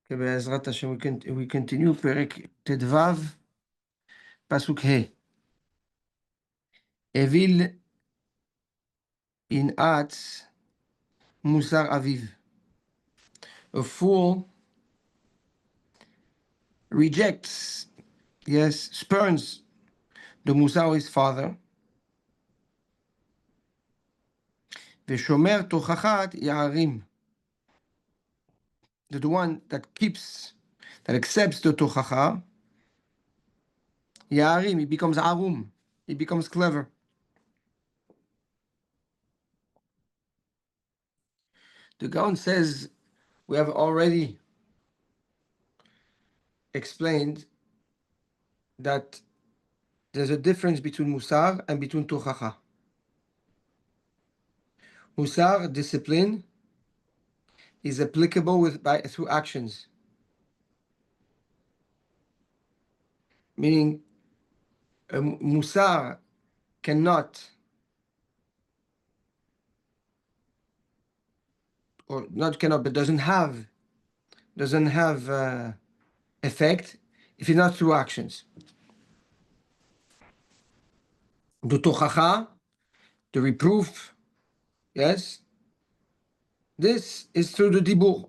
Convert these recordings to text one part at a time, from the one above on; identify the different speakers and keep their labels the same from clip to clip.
Speaker 1: Okay, Be'ezrat Hashem, we continue Perek Tedvav, Pasuk He. Evil in Atz Musar Aviv. A fool rejects, yes, spurns the Musar of his father. Veshomer Tochachat Ya'arim. The one that keeps, that accepts the Tochacha, Ya'arim, he becomes Arum, he becomes clever. The Gaon says, we have already explained that there's a difference between Musar and between Tochacha. Musar, discipline, is applicable through actions. Meaning, Musar cannot, or not cannot, but doesn't have effect if it's not through actions. The tochacha, the reproof, yes, this is through the dibur.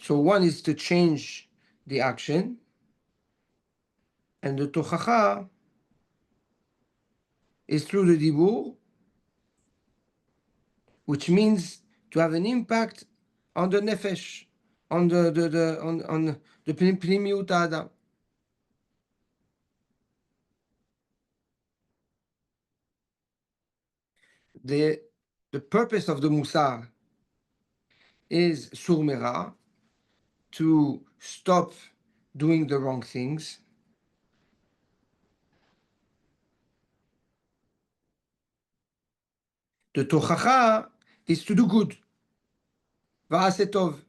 Speaker 1: So one is to change the action, and the tochacha is through the dibur, which means to have an impact on the nefesh, on the pnimiut adam. The purpose of the musar is surmera, to stop doing the wrong things. The tochacha is to do good. Va'aseh tov.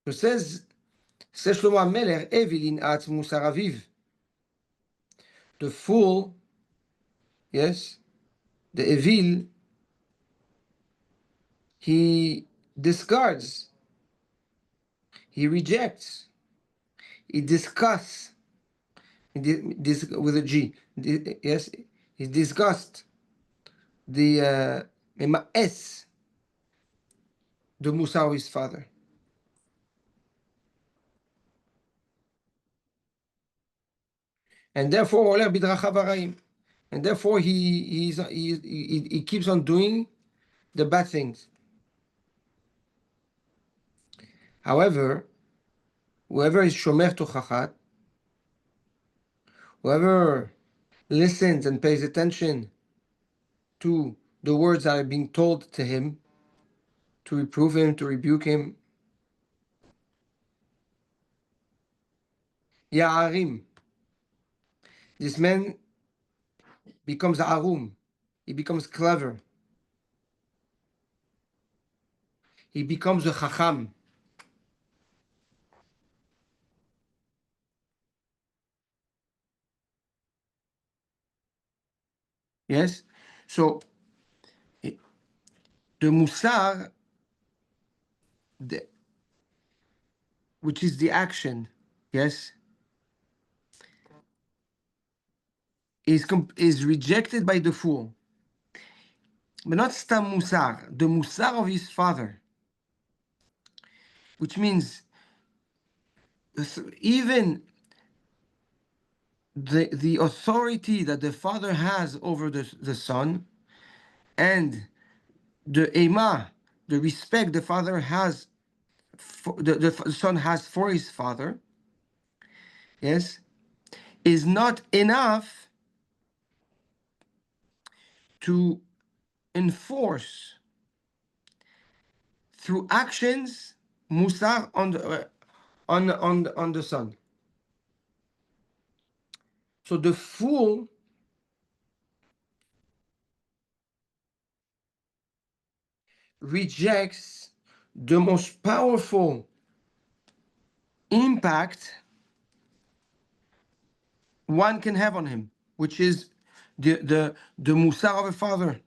Speaker 1: So says Shlomo HaMelech, Evilin atz musar aviv. The fool, yes, the evil, he discards, he rejects, he disgusts, with a G, yes, he disgusts the ema'es, the musar of his father. And therefore, and therefore he keeps on doing the bad things. However, whoever is shomer tochachat, whoever listens and pays attention to the words that are being told to him, to reprove him, to rebuke him, Ya'arim, this man becomes arum, he becomes clever, he becomes a chacham. Yes? So, the musar, which is the action, yes, is rejected by the fool. But not stam musar, the musar of his father. Which means even the authority that the father has over the son, and the ema, the respect the father has, the son has for his father, yes, is not enough to enforce through actions musar on the son. So the fool rejects the most powerful impact one can have on him, which is the musar of a father.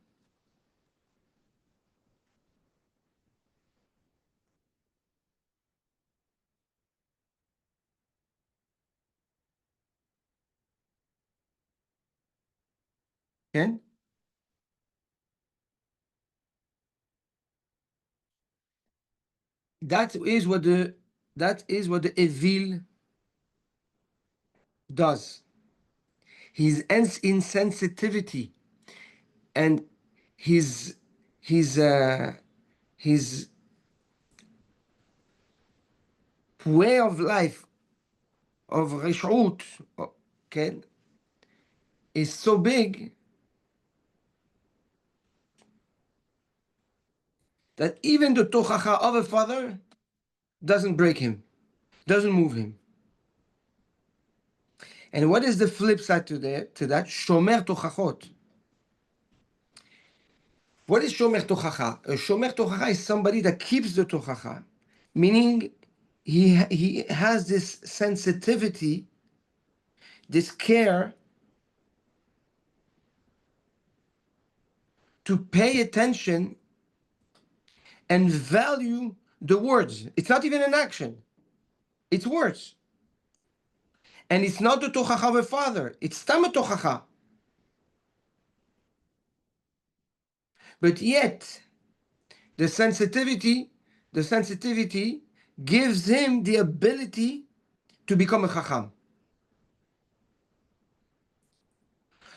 Speaker 1: Okay? That is what the evil does. His insensitivity and his his uh, his way of life of rishut, okay, is so big that even the tochacha of a father doesn't break him, doesn't move him. And what is the flip side to that? Shomer tochachot. What is shomer tochacha? A shomer tochacha is somebody that keeps the tochacha, meaning he has this sensitivity, this care to pay attention and value the words. It's not even an action, it's words. And it's not the tochacha of a father, it's tam tochacha. But yet, the sensitivity, the sensitivity gives him the ability to become a chacham.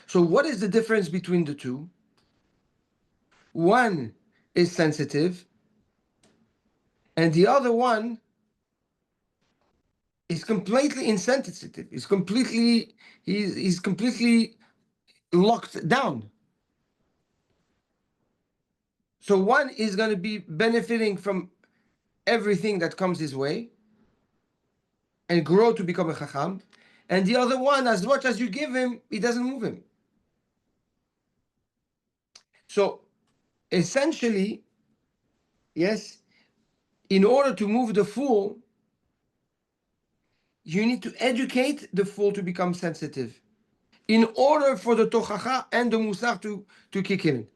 Speaker 1: So what is the difference between the two? One is sensitive, and the other one is completely insensitive. He's completely locked down. So one is going to be benefiting from everything that comes his way and grow to become a chacham, and the other one, as much as you give him, it doesn't move him. So essentially, yes, in order to move the fool, you need to educate the fool to become sensitive in order for the tochacha and the musar to kick in.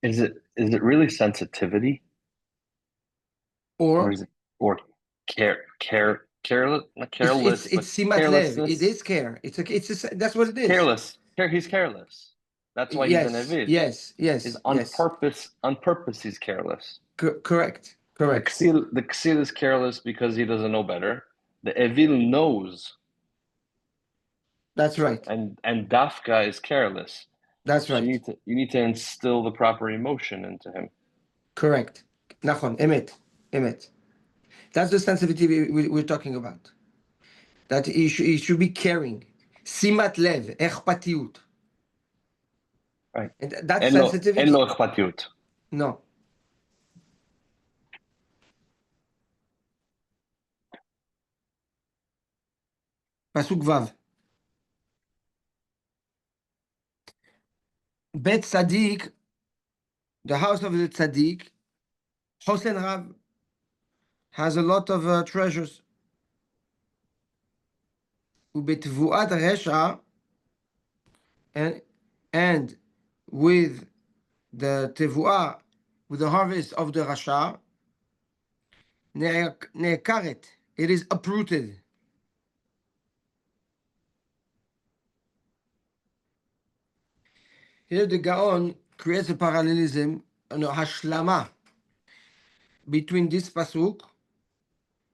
Speaker 2: Is it really sensitivity, or
Speaker 1: Or
Speaker 2: is it or careless, not careless,
Speaker 1: it's
Speaker 2: but
Speaker 1: simat lev. It
Speaker 2: carelessness?
Speaker 1: is care. That's what it is.
Speaker 2: Careless. He's careless. That's why he's an
Speaker 1: Yes,
Speaker 2: avid.
Speaker 1: yes,
Speaker 2: Is
Speaker 1: yes,
Speaker 2: on
Speaker 1: yes.
Speaker 2: purpose. On purpose, he's careless.
Speaker 1: Correct, correct.
Speaker 2: The ksil is careless because he doesn't know better. The evil knows,
Speaker 1: That's right.
Speaker 2: and Dafka is careless.
Speaker 1: That's
Speaker 2: So
Speaker 1: right.
Speaker 2: you need to instill the proper emotion into him.
Speaker 1: Correct. Nachon, emet, emet. That's the sensitivity we're talking about. That he should be caring. Simat lev, echpatiut.
Speaker 2: Right.
Speaker 1: And that
Speaker 2: אין לו
Speaker 1: sensitivity,
Speaker 2: אכפתיות.
Speaker 1: no. Pasuk vav. Bet Tzaddik, the house of the Tzaddik, Hosen Rav, has a lot of treasures. ובתבואת הרשע, and with the tevuah, with the harvest of the rasha, ne'ekaret, it is uprooted. Here the Gaon creates a parallelism, a hashlama, between this pasuk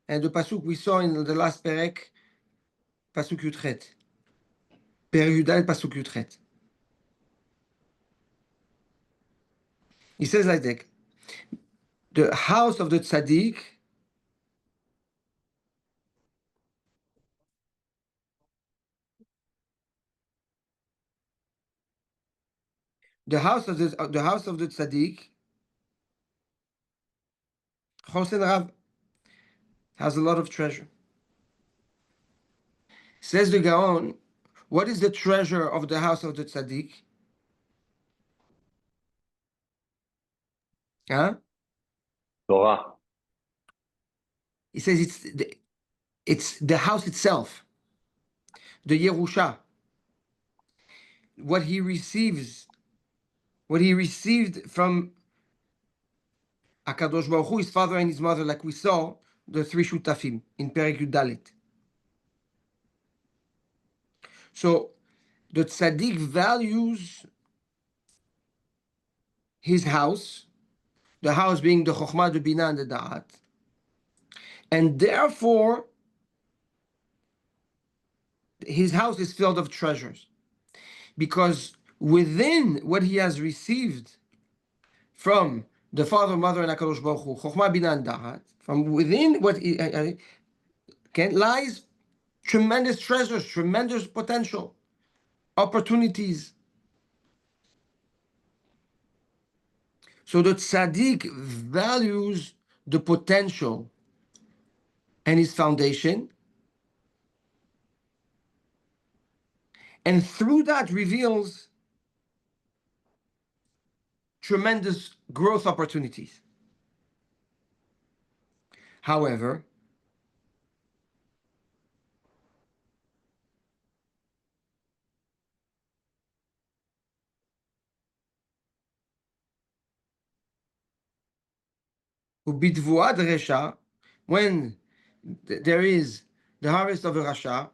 Speaker 1: and the pasuk we saw in the last perek, pasuk Yutchet. Per Yudal, pasuk Yutchet. He says like that, the house of the tzaddik the house of the tzaddik, Chosen Rav, has a lot of treasure. Says the Gaon, what is the treasure of the house of the tzaddik? Huh?
Speaker 2: Torah.
Speaker 1: He says it's the house itself, the Yerusha, what he receives, what he received from Akadosh Baruch Hu, his father and his mother, like we saw the three shutafim in Perek Yud Dalet. So the tzaddik values his house, the house being the chokhmah, the binah, and the da'at, and therefore his house is filled of treasures, because within what he has received from the father, mother, and Hakadosh Baruch Hu, chokhmah, binah, and da'at, from within what lies tremendous treasures, tremendous potential, opportunities. So the tzaddik values the potential and his foundation, and through that reveals tremendous growth opportunities. However, ubidvuad resha, when there is the harvest of a rasha,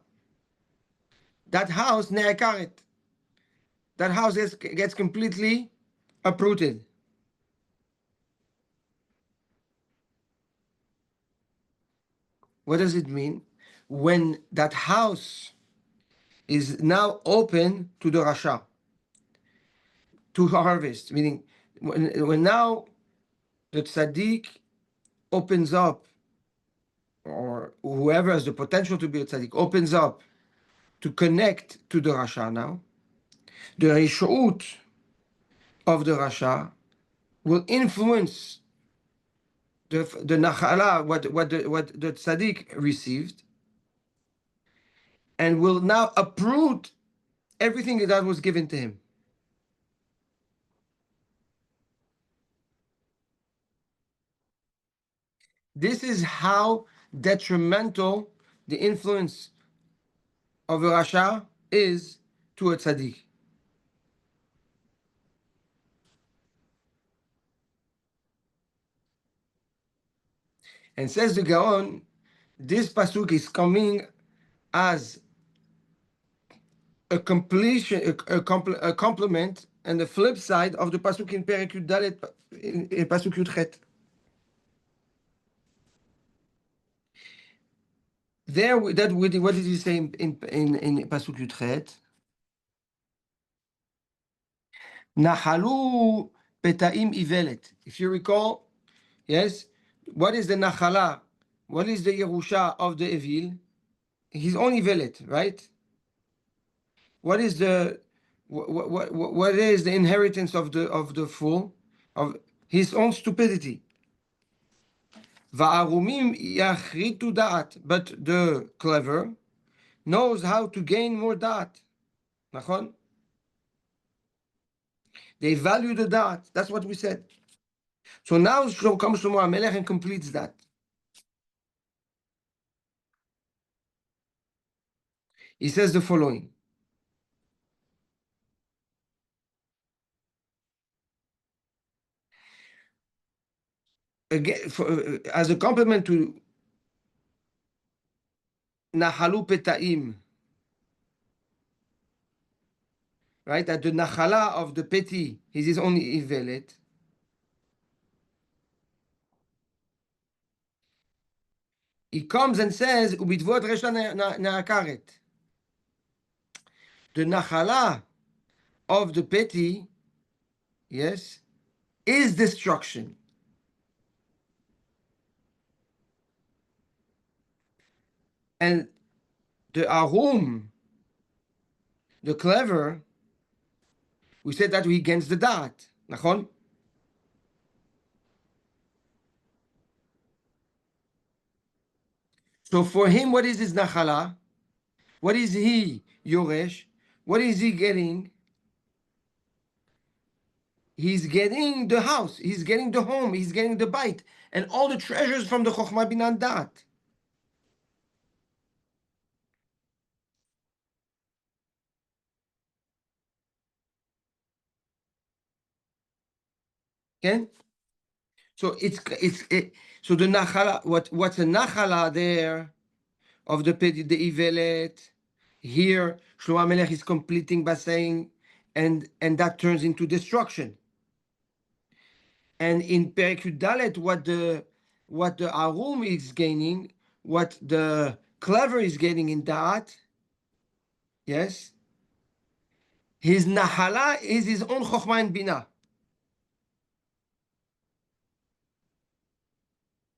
Speaker 1: that house ne'ekaret, that house gets completely uprooted. What does it mean? When that house is now open to the rasha, to harvest, meaning when now the tzaddik opens up, or whoever has the potential to be a tzaddik opens up to connect to the rasha now, the rishut of the rasha will influence the nachala, what the tzaddik received, and will now uproot everything that was given to him. This is how detrimental the influence of a rasha is to a tzaddik. And says the Gaon, this pasuk is coming as a completion, a complement, and the flip side of the pasuk in Perek Yud Dalet, in pasuk Yud Chet. There, what did he say in pasuk Yud Chet? Nachalu petaim ivelet. If you recall, yes, what is the nachala? What is the Yerusha of the Evil? His own Ivelet, right? What is what is the inheritance of the fool? Of his own stupidity. Va'arumim yachritu da'at. But the clever knows how to gain more da'at. Nachon? They value the da'at. That's what we said. So now comes Shlomo HaMelech and completes that. He says the following. Again, as a complement to Nahalu Peta'im, right? That the Nachala of the Peti is his own Ivelet. He comes and says, Ubitvot Resha Na'akaret. The Nachala of the Peti, yes, is destruction. And the Arum, the clever, we said that he against the Da'at. Nachon? So for him, what is his Nachala? What is he, Yoresh? What is he getting? he's getting the house, he's getting the home, he's getting the bite, and all the treasures from the Chokhmah Binah Dat. Okay? So so the nachala, what's a nachala there of the Ivelet? Here, Shlomo Melech is completing by saying, and that turns into destruction. And in Perek Dalet, what the Arum is gaining, what the clever is getting in that, yes, his Nahala is his own Chokhmah and Binah.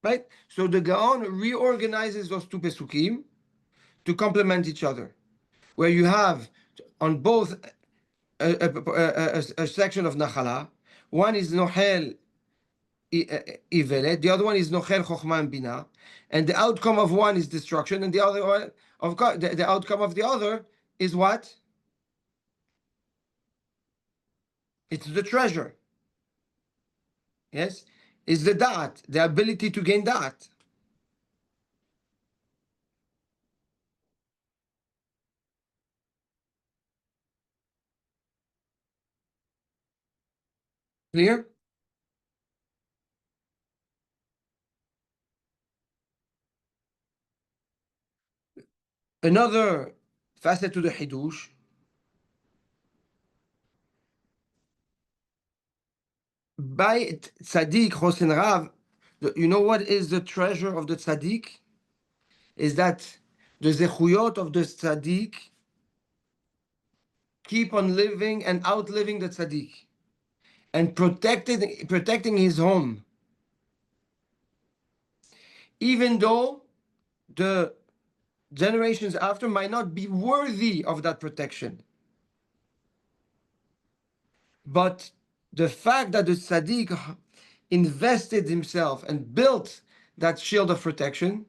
Speaker 1: Right? So the Gaon reorganizes those two Pesukim to complement each other, where you have on both a section of Nachala. One is Nohel Ivelet, the other one is Nohel Chokhmah and Binah, and the outcome of one is destruction, and the other one, of course, the outcome of the other is what? It's the treasure. Yes, is the da'at, the ability to gain da'at. Clear? Another facet to the Hidush, by Tzaddik Hosen Rav, you know what is the treasure of the Tzaddik? Is that the Zechuyot of the Tzaddik keep on living and outliving the Tzaddik and protecting his home. Even though the generations after might not be worthy of that protection. But the fact that the Tzaddik invested himself and built that shield of protection,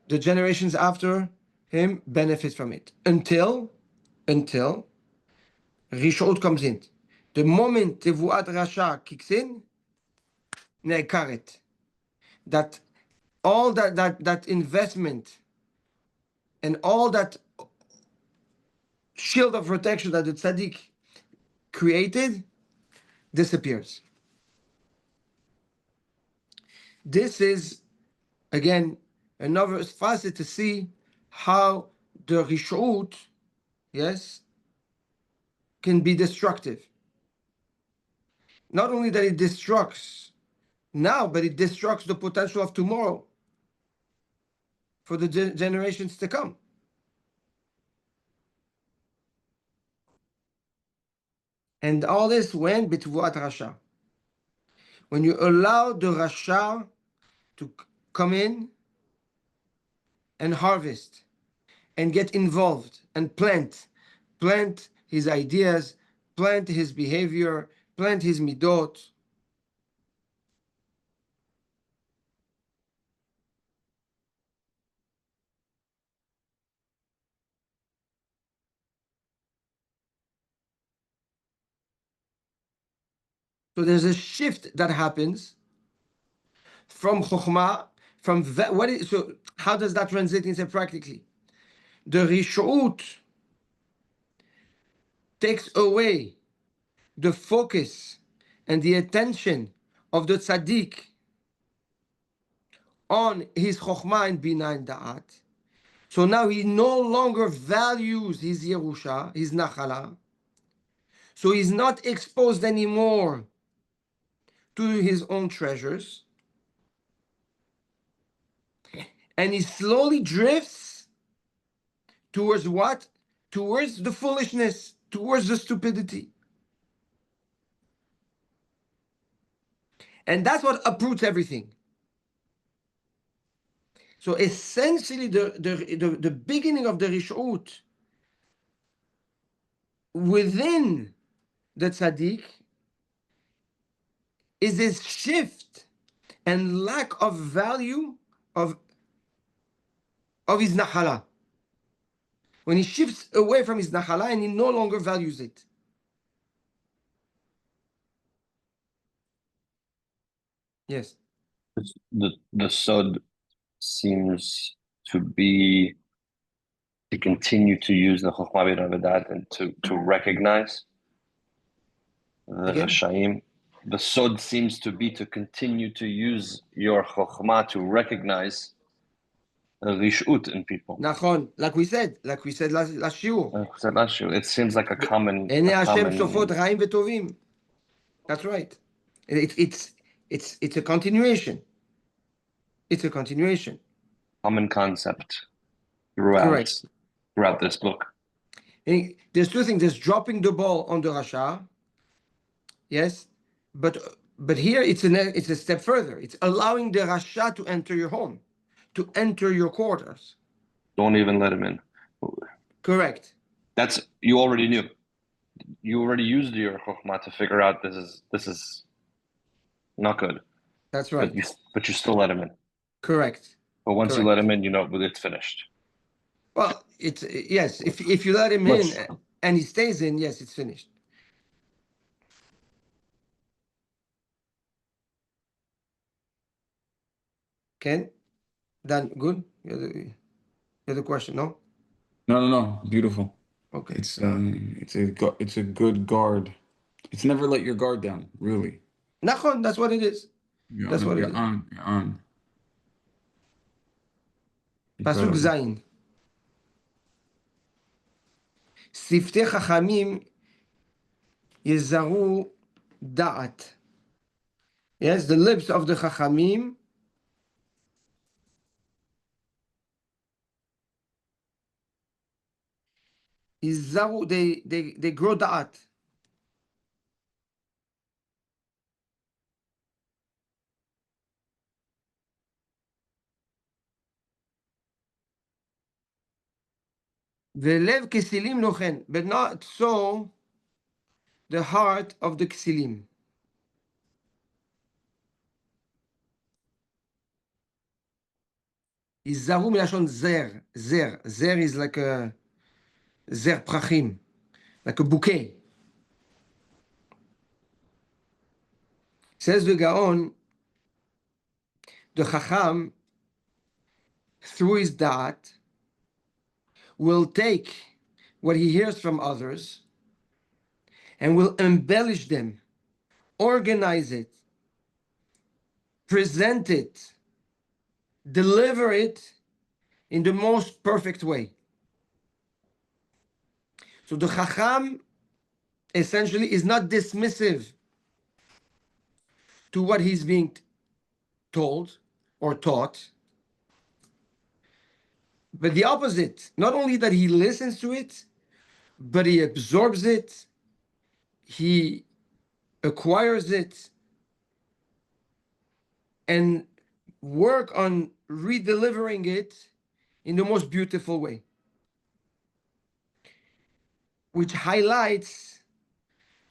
Speaker 1: the generations after him benefit from it. Until Rishot comes in. The moment Tevuat Rasha kicks in, Ne'karet. That all that investment and all that shield of protection that the tzaddik created disappears. This is, again, another facet to see how the rishut, yes, can be destructive. Not only that it destructs now, but it destructs the potential of tomorrow for the generations to come. And all this when B'Tevuat Rasha. When you allow the Rasha to come in and harvest and get involved and plant his ideas, plant his behavior, plant his midot. So there's a shift that happens from chokhmah, so how does that translate into practically? The rishut takes away the focus and the attention of the tzaddik on his chokhmah and binah and da'at. So now he no longer values his Yerusha, his Nachala. So he's not exposed anymore to his own treasures. And he slowly drifts towards what? Towards the foolishness, towards the stupidity. And that's what uproots everything. So essentially, the beginning of the Rishut within the tzaddik is this shift and lack of value of his nahala. When he shifts away from his nahala and he no longer values it. Yes.
Speaker 2: The sod seems to be to continue to use the Chokhmah Bina V'Dat and to recognize the
Speaker 1: Again?
Speaker 2: Rashaim. The sod seems to be to continue to use your Chokhmah to recognize the Rishut in people.
Speaker 1: Nachon, like we said last shiur.
Speaker 2: It seems like a common
Speaker 1: Ene Hashem sofot ra'im v'tovim. That's right. It's a continuation. It's a continuation.
Speaker 2: common concept
Speaker 1: Correct.
Speaker 2: throughout this book.
Speaker 1: And there's two things. There's dropping the ball on the Rasha. Yes, but here it's a step further. It's allowing the Rasha to enter your home, to enter your quarters.
Speaker 2: Don't even let him in.
Speaker 1: Correct.
Speaker 2: That's you already knew. You already used your chokhmah to figure out this is not good.
Speaker 1: That's right.
Speaker 2: But you still let him in.
Speaker 1: Correct.
Speaker 2: But once you let him in, you know it's finished.
Speaker 1: Well, it's yes. If you let him in and he stays in, yes, it's finished. Ken, Dan, good. You had a question, no?
Speaker 3: No. Beautiful.
Speaker 1: Okay.
Speaker 3: It's a good guard. It's never let your guard down, really.
Speaker 1: Nachon, that's what it is. That's what it is.
Speaker 3: You're on.
Speaker 1: Pasuk Zayin. Siftei Chachamim Yezaru Da'at. Yes, the lips of the Chachamim Yezaru, they grow Da'at. Velev Kesilim Lochen, but not so the heart of the Kesilim. Yizaru milashon zer. Zer is like a zer prachim, like a bouquet. Says the Gaon, the Chacham, through his da'at, will take what he hears from others and will embellish them, organize it, present it, deliver it in the most perfect way. So the Chacham essentially is not dismissive to what he's being told or taught, but the opposite. Not only that he listens to it, but he absorbs it, he acquires it, and work on redelivering it in the most beautiful way, which highlights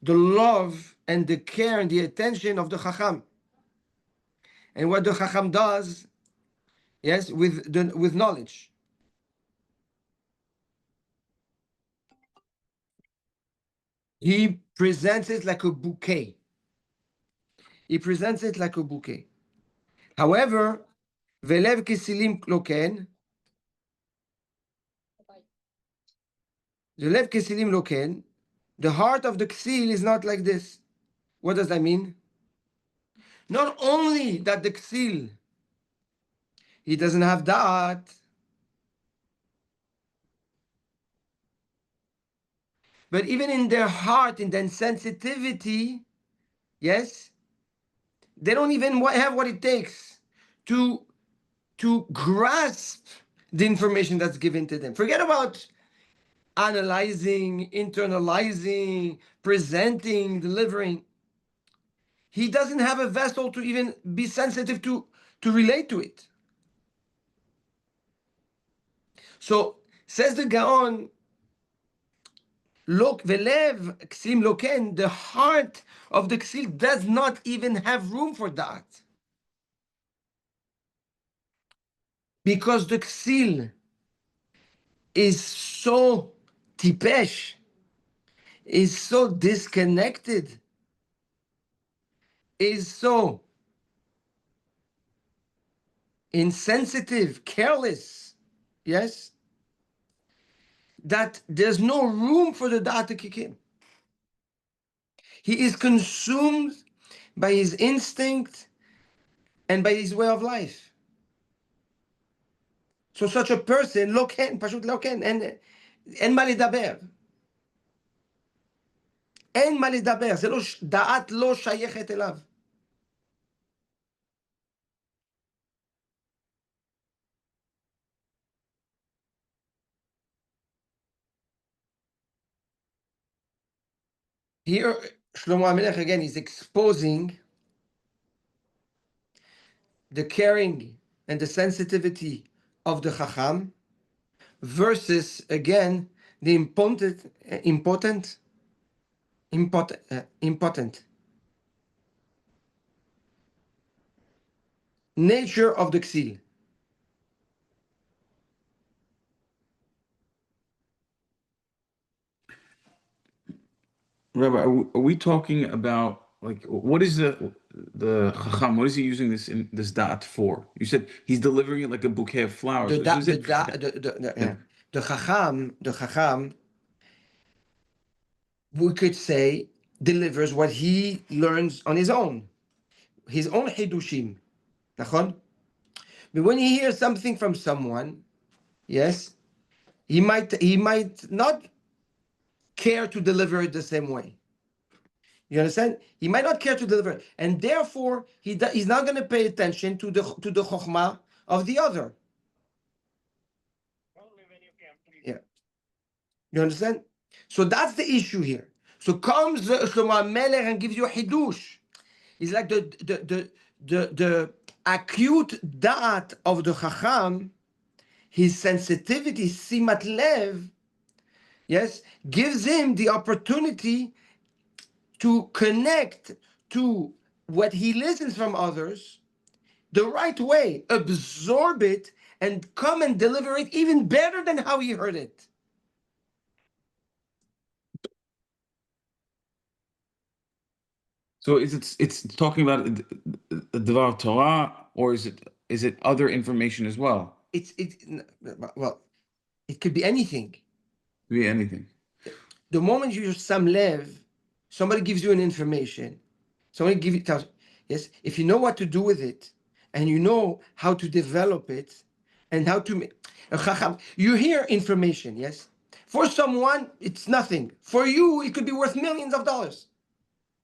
Speaker 1: the love and the care and the attention of the Chacham. And what the Chacham does, yes, with knowledge. He presents it like a bouquet. He presents it like a bouquet. However, Velev Kesilim Loken, the Lev Kesilim Loken, the heart of the Ksil is not like this. What does that mean? Not only that the Ksil, he doesn't have Da'at, but even in their heart, in their sensitivity, yes, they don't even have what it takes to grasp the information that's given to them. Forget about analyzing, internalizing, presenting, delivering. He doesn't have a vessel to even be sensitive to relate to it. So says the Gaon, look, velev ksim loken, the heart of the ksil does not even have room for that. Because the ksil is so tipesh, is so disconnected, is so insensitive, careless, yes, that there's no room for the da'at to kick in. He is consumed by his instinct and by his way of life. So such a person, לא כן, פשוט לא כן, אין מה לדבר. אין מה לדבר, זה לא, דעת לא שייכת אליו. Here, Shlomo HaMelech again is exposing the caring and the sensitivity of the Chacham versus, again, the impotent nature of the Ksil.
Speaker 3: Rabbi, are we talking about, like, what is the Chacham? What is he using this da'at for? You said he's delivering it like a bouquet of flowers.
Speaker 1: The Chacham, we could say, delivers what he learns on his own Hidushim. Nachon? But when he hears something from someone, yes, he might not care to deliver it the same way. You understand? He might not care to deliver it, and therefore he's not going to pay attention to the chokhmah of the other. Yeah, you understand? So that's the issue here. So comes Shlomo HaMelech and gives you a hidush. It's like the acute da'at of the chacham, his sensitivity, simat lev, yes, gives him the opportunity to connect to what he listens from others the right way, absorb it, and come and deliver it even better than how he heard it.
Speaker 3: So it's talking about the Dvar Torah, or is it other information as well?
Speaker 1: Well, it could be anything.
Speaker 3: Could be anything.
Speaker 1: The moment you sam lev, somebody gives you an information, somebody tells, yes, if you know what to do with it, and you know how to develop it, and how to make, you hear information, yes. For someone, it's nothing. For you, it could be worth millions of dollars.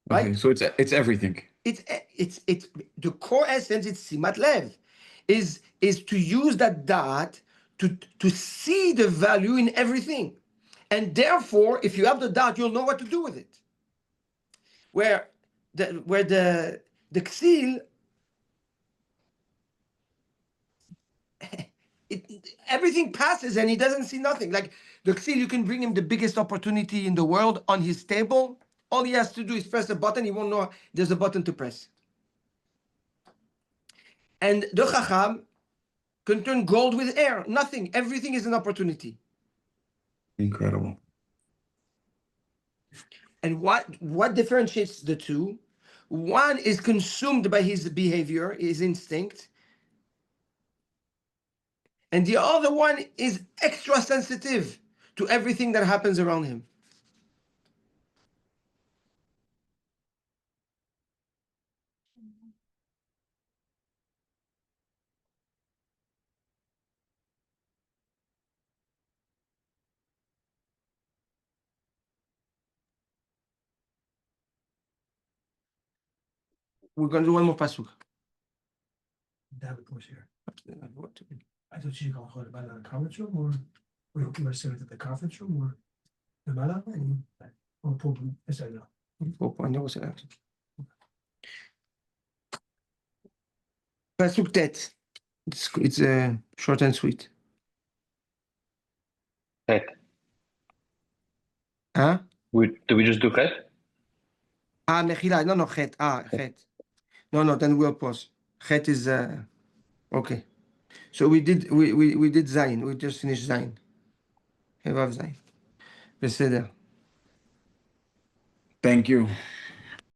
Speaker 1: Right?
Speaker 3: Okay, so it's everything.
Speaker 1: It's the core essence. It's simat lev, is to use that da'at to see the value in everything, and therefore, if you have the da'at, you'll know what to do with it. Where the ksil, everything passes and he doesn't see nothing. Like the ksil, you can bring him the biggest opportunity in the world on his table. All he has to do is press a button. He won't know there's a button to press. And the chacham can turn gold with air. Nothing. Everything is an opportunity.
Speaker 3: Incredible.
Speaker 1: And what differentiates the two? One is consumed by his behavior, his instinct, and the other one is extra sensitive to everything that happens around him. We're going to do one more pasuk.
Speaker 4: David was here. I thought you called about the conference room, or we were sitting at the conference room, or the matter, or problem. I said no.
Speaker 1: Pasuk tet. It's short and sweet.
Speaker 2: Chet.
Speaker 1: Huh?
Speaker 2: Do we just do chet?
Speaker 1: Mechila. No, chet. Chet. No, then we'll pause. Chet is okay. So we did Zayin. We just finished Zayin. Vav Zayin. Beseder.
Speaker 3: Thank you.